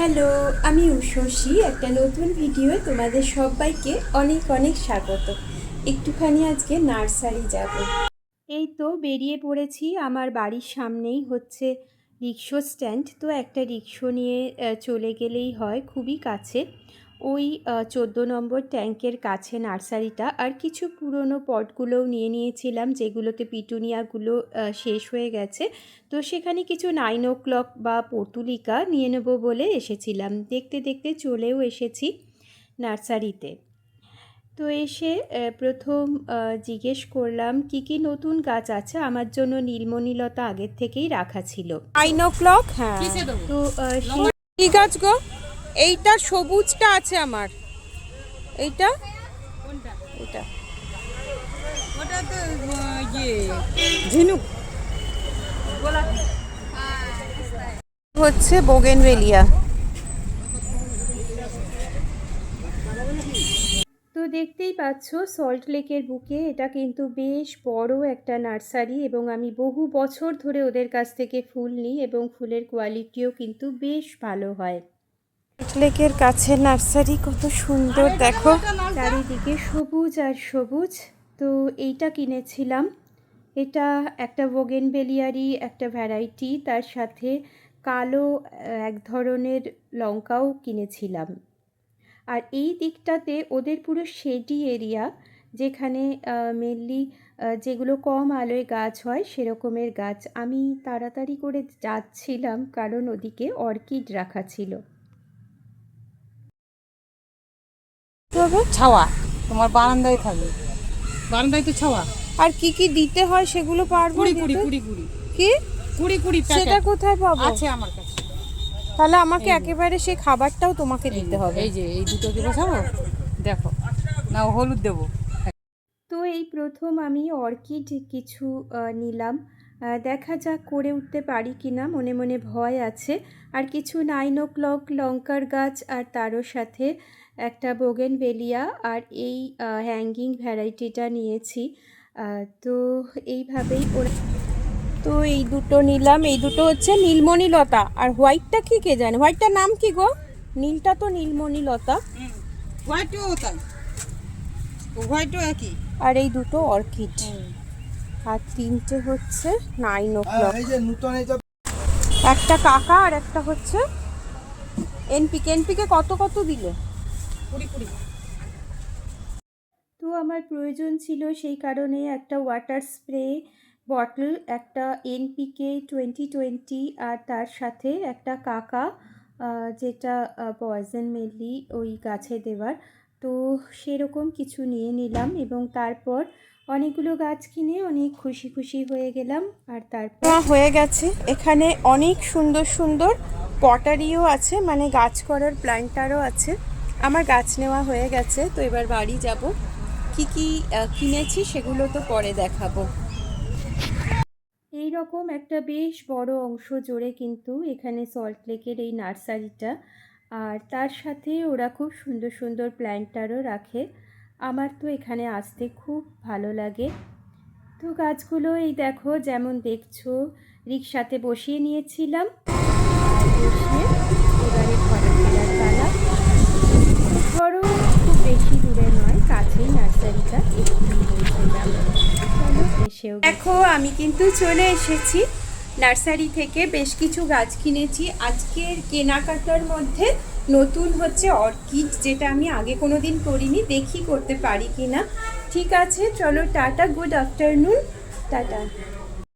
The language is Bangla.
হ্যালো, আমি উষসী। একটা নতুন ভিডিওয়ে তোমাদের সবাইকে অনেক অনেক স্বাগত। একটুখানি আজকে নার্সারি যাব। এই তো বেরিয়ে পড়েছি। আমার বাড়ির সামনেই হচ্ছে রিক্সা স্ট্যান্ড। তো একটা রিক্সা নিয়ে চলে গেলেই হয়, খুবই কাছে। ওই 14 নম্বর ট্যাঙ্কের কাছে নার্সারিটা। আর কিছু পুরনো পটগুলোও নিয়ে নিয়েছিলাম, যেগুলোতে পিটুনিয়াগুলো শেষ হয়ে গেছে। তো সেখানে কিছু 9 o'clock বা পর্তুলিকা নিয়ে নেব বলে এসেছিলাম। দেখতে দেখতে চলেও এসেছি নার্সারিতে। তো এসে প্রথম জিজ্ঞেস করলাম কি কি নতুন গাছ আছে। আমার জন্য নীলমণিলতা আগের থেকেই রাখা ছিল। 9 o'clock, হ্যাঁ। তো কি গাছ গো? এইটার সবুজটা আছে আমার। এইটা এটা ওটা তো ইয়ে ঝিনুক হচ্ছে বোগেনভেলিয়া। তো দেখতেই পাচ্ছ সল্ট লেকের বুকে এটা কিন্তু বেশ বড় একটা নার্সারি, এবং আমি বহু বছর ধরে ওদের কাছ থেকে ফুল নিই এবং ফুলের কোয়ালিটিও কিন্তু বেশ ভালো হয়। সল্ট লেকের কাছে নার্সারি, কত সুন্দর দেখো, চারিদিকে সবুজ আর সবুজ। তো এইটা কিনেছিলাম। এটা একটা বোগেনভেলিয়ারই একটা ভ্যারাইটি, তার সাথে কালো এক ধরনের লঙ্কাও কিনেছিলাম। আর এই দিকটাতে ওদের পুরো শেডি এরিয়া, যেখানে মেনলি যেগুলো কম আলোয় গাছ হয় সেরকমের গাছ। আমি তাড়াতাড়ি করে যাচ্ছিলাম কারণ ওদিকে অর্কিড রাখা ছিল। তবে ছাওয়া তোমার বারান্দায় থাকবে, বারান্দায় তো ছাওয়া। আর কি কি দিতে হয় সেগুলো পারবো কুড়ি কুড়ি দিতে? কুড়ি কুড়ি কি কুড়ি কুড়ি সেটা কোথায় পাবো? আছে আমার কাছে। তাহলে আমাকে একেবারে সেই খাবারটাও তোমাকে দিতে হবে। এই যে এই দুটো কি বসাবো, দেখো না হলুদ দেবো। তো এই প্রথম আমি অর্কিড কিছু নিলাম। দেখা যাক করে উঠতে পারি কি না, মনে মনে ভয় আছে। আর কিছু 9 o'clock লঙ্কার গাছ, আর তারও সাথে একটা বোগেনভেলিয়া আর এই হ্যাঙ্গিং ভ্যারাইটিটা নিয়েছি। তো এইভাবেই ওরা। তো এই দুটো নিলাম। এই দুটো হচ্ছে নীলমণিলতা, আর হোয়াইটটা কি কে জানে? হোয়াইটটার নাম কি গো? নীলটা তো নীলমণিলতা, হোয়াইটও তাই, হোয়াইটও একই। আর এই দুটো অর্কিড। আর তিনটে হচ্ছে 9 o'clock। একটা কাকা আর একটা হচ্ছে এনপিকে। এনপিকে কত কত দিলে? কুড়ি কুড়ি। তো আমার প্রয়োজন ছিল, সেই কারণে একটা ওয়াটার স্প্রে বটল, একটা এনপিকে 2020, আর তার সাথে একটা কাকা, যেটা পয়জন মেনলি ওই গাছে দেওয়ার। তো সেরকম কিছু নিয়ে নিলাম, এবং তারপর অনেকগুলো গাছ কিনে অনেক খুশি খুশি হয়ে গেলাম। আর তারপর হয়ে গেছে। এখানে অনেক সুন্দর সুন্দর পটারিও আছে, মানে গাছ করার প্ল্যান্টারও আছে। আমার গাছ নেওয়া হয়ে গেছে। তো এবার বাড়ি যাব। কি কি কিনেছি সেগুলো তো পরে দেখাবো। এই রকম একটা বেশ বড় অংশ জুড়ে কিন্তু এখানে সল্ট লেকের এই নার্সারিটা। আর তার সাথে ওরা খুব সুন্দর সুন্দর প্ল্যান্টারও রাখে। আমার তো এখানে আসতে খুব ভালো লাগে। তো গাছগুলো এই দেখো, যেমন দেখছো, রিক্সাতে বসিয়ে নিয়েছিলাম। আর বসিয়ে এবারে ঘরে ফেরার পালা। ধরো খুব বেশি দূরে নয়, কাছেই নার্সারিটা, এক্ষুনি পৌঁছে যাবো। চলো এসেও দেখো, আমি কিন্তু চলে এসেছি নার্সারি থেকে। বেশ কিছু গাছ কিনেছি। আজকের কেনাকাটার মধ্যে নতুন হচ্ছে অর্কিড, যেটা আমি আগে কোনো দিন করিনি, দেখি করতে পারি কি না। ঠিক আছে, চলো টাটা, গুড আফটারনুন, টাটা।